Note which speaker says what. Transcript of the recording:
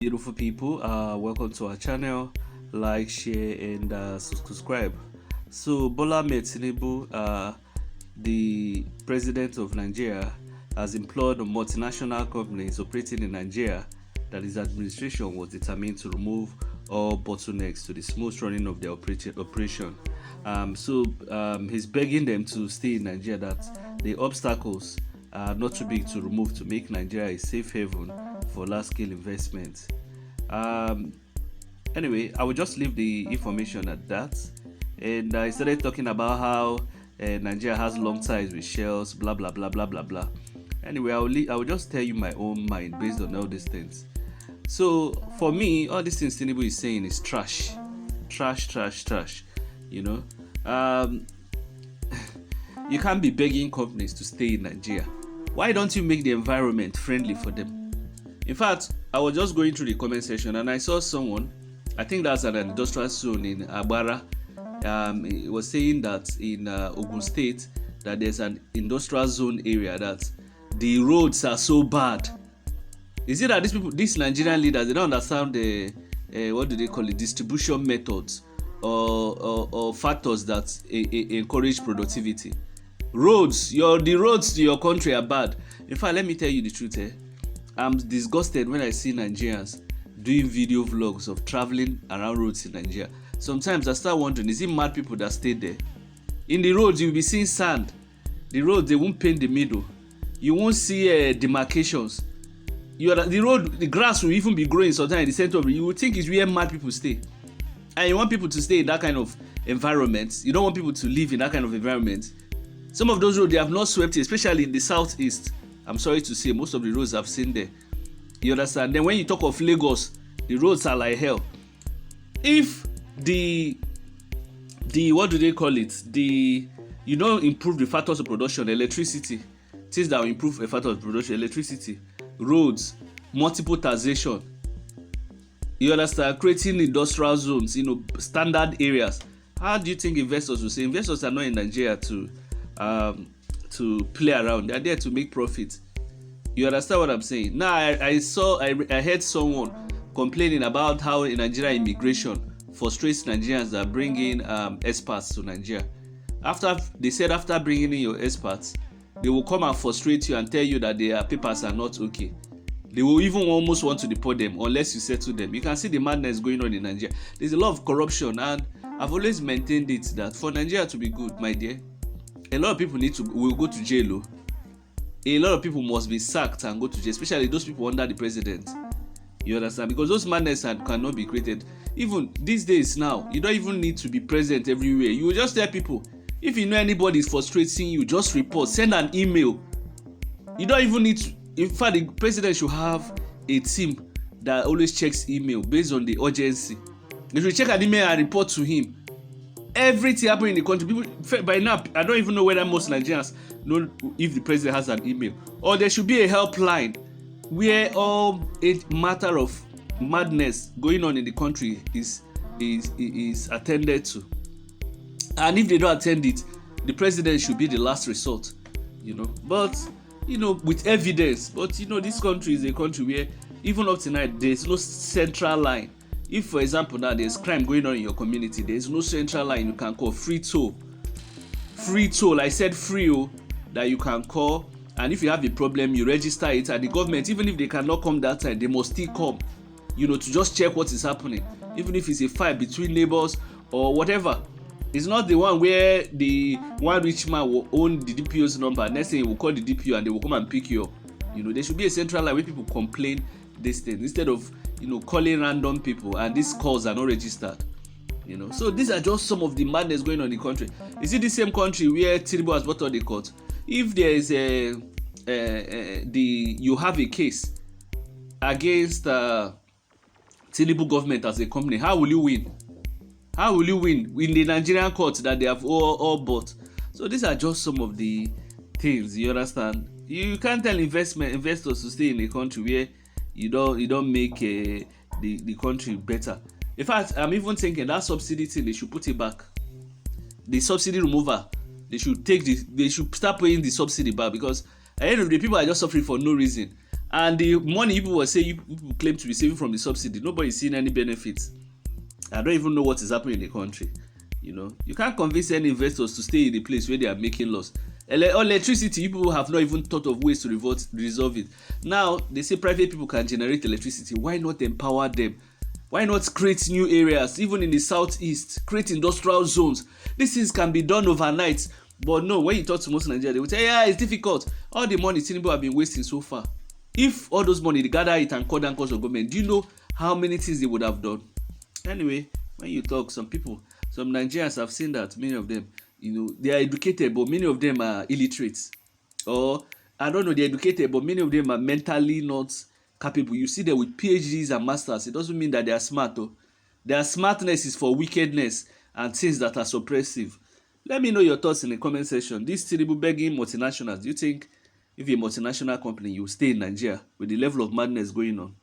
Speaker 1: Beautiful people, welcome to our channel. Like, share, and subscribe. So, Bola Ahmed Tinubu, the president of Nigeria, has implored multinational companies operating in Nigeria that his administration was determined to remove all bottlenecks to the smooth running of their operation. He's begging them to stay in Nigeria, that the obstacles are not too big to remove to make Nigeria a safe haven for large-scale investment. Um, anyway, I will just leave the information at that. And I started talking about how Nigeria has long ties with shells, blah blah blah blah blah blah. Anyway, I will just tell you my own mind based on all these things. So for me, all these things Tinubu is saying is trash, trash, trash, trash. You know, um, you can't be begging companies to stay in Nigeria. Why don't you make the environment friendly for them? In fact, I was just going through the comment section and I saw someone, I think that's an industrial zone in Agbara. It was saying that in Ogun State that there's an industrial zone area that the roads are so bad. Is it that these Nigerian leaders, they don't understand the what do they call it, distribution methods or factors that encourage productivity? The roads to your country are bad. In fact, let me tell you the truth. I'm disgusted when I see Nigerians doing video vlogs of traveling around roads in Nigeria. Sometimes I start wondering, is it mad people that stay there? In the roads, you'll be seeing sand. The roads, they won't paint the middle. You won't see demarcations. The grass will even be growing sometimes in the center of it. You would think it's where mad people stay. And you want people to stay in that kind of environment. You don't want people to live in that kind of environment. Some of those roads, they have not swept it, especially in the southeast. I'm sorry to say, most of the roads I've seen there. You understand? Then when you talk of Lagos, the roads are like hell. If the what do they call it? You don't improve the factors of production, electricity, things that will improve the factors of production, electricity, roads, multiple taxation. You understand? Creating industrial zones, standard areas. How do you think investors will say? Investors are not in Nigeria to play around. They are there to make profit. You understand what I'm saying? Now I heard someone complaining about how in Nigeria immigration frustrates Nigerians that bring in expats to Nigeria. They said after bringing in your expats, they will come and frustrate you and tell you that their papers are not okay. They will even almost want to deport them unless you settle them. You can see the madness going on in Nigeria. There's a lot of corruption, and I've always maintained it that for Nigeria to be good, my dear, a lot of people will go to jail. A lot of people must be sacked and go to jail, especially those people under the president. You understand? Because those madness cannot be created. Even these days now, you don't even need to be present everywhere. You will just tell people, if you know anybody is frustrating you, just report, send an email. You don't even need to. In fact, the president should have a team that always checks email based on the urgency. They should check an email and report to him. Everything happening in the country, people by now, I don't even know whether most Nigerians know if the president has an email. Or there should be a helpline where all a matter of madness going on in the country is attended to. And if they don't attend it, the president should be the last resort. But with evidence. But this country is a country where even up tonight there's no central line. If, for example, now there's crime going on in your community, there's no central line you can call. Free toll, I said free, that you can call, and if you have a problem, you register it, and the government, even if they cannot come that time, they must still come, to just check what is happening, even if it's a fight between neighbors or whatever. It's not the one where the one rich man will own the DPO's number, next thing he will call the DPO and they will come and pick you up. There should be a central line where people complain these things instead of calling random people, and these calls are not registered. So these are just some of the madness going on in the country. Is it the same country where Tinubu has brought on the court? If there is you have a case against Tinubu government as a company, how will you win? How will you win in the Nigerian court that they have all bought? So these are just some of the things. You understand? You can't tell investors to stay in a country where you don't make the country better. In fact, I'm even thinking that subsidy thing, they should put it back. The subsidy remover, they should start paying the subsidy back, because at the end of the day, people are just suffering for no reason. And the money people were saying people claim to be saving from the subsidy, nobody's seeing any benefits. I don't even know what is happening in the country. You can't convince any investors to stay in the place where they are making loss. Electricity, people have not even thought of ways to resolve it. Now they say private people can generate electricity. Why not empower them? Why not create new areas, even in the southeast, create industrial zones? These things can be done overnight. But no, when you talk to most Nigerians, they will say, yeah, it's difficult. All the money Tinubu have been wasting so far. If all those money, they gather it and cut down cost of government, do you know how many things they would have done? Anyway, when you talk, some Nigerians have seen that many of them, they are educated, but many of them are illiterate. Or, I don't know, they're educated, but many of them are mentally not capable. You see them with PhDs and masters. It doesn't mean that they are smart, though. Their smartness is for wickedness and things that are suppressive. Let me know your thoughts in the comment section. This Tinubu begging multinationals, do you think if you're a multinational company, you stay in Nigeria with the level of madness going on?